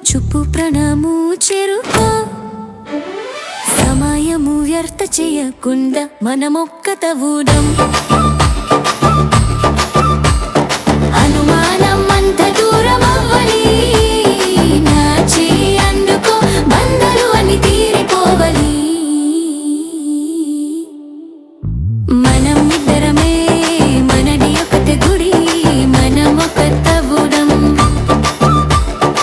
చూపు ప్రాణము చెరుకో సమయము వ్యర్థ చేయకుండా మనమొక్కటవుదాం అనుమానం అంత దూరం అవ్వాలి నా చెయ్యి అందుకో బంధాలు అన్ని తీరిపోవాలి మనం ఇద్దరమే మనది ఒకటి గుడి మనమొక్కటవుదాం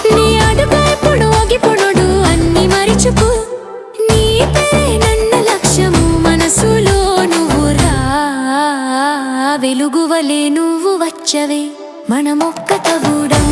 నీ అడుగు ఎప్పుడు ఆగిపోడు అన్ని మరిచిపో నీపే నన్న లక్ష్యము మనసులో నువ్వు రా వెలుగువలే నువ్వు వచ్చవే మనమొక్కటవుదాం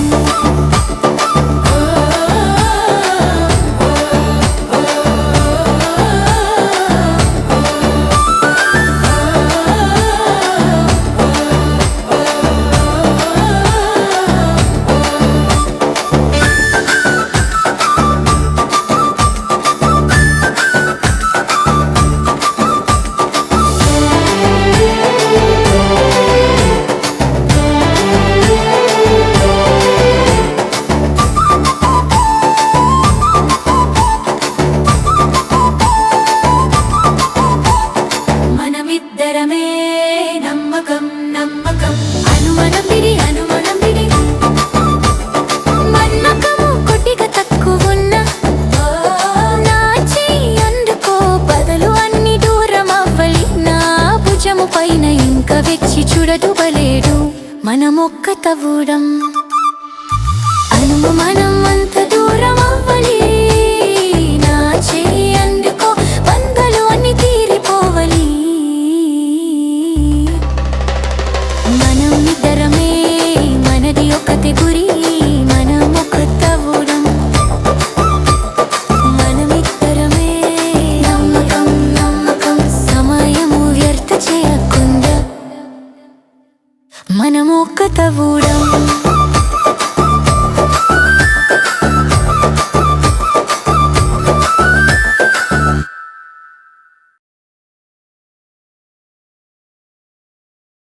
మనమిద్దరమే నమ్మకం నమ్మకం అనుమానం విడి నమ్మకము కొద్దిగా తక్కువున్నా నా చెయ్యి అందుకో బదులు అన్ని దూరం అవ్వాలి నా భుజము పైన ఇంకా వెచ్చి చూడదు బలేడు మనమొక్కటవుదాం అనుమానం అంత దూరం అవ్వాలి నా చెయ్యి అందుకో బంధాలు అన్ని తీరిపోవాలి మనం ఇద్దరమే మనది ఒకటి గురి మనమొక్కటవుదాం మనమిద్దరమే నమ్మకం సమయము వ్యర్థ చేయకుండా మనమొక్కటవుదాం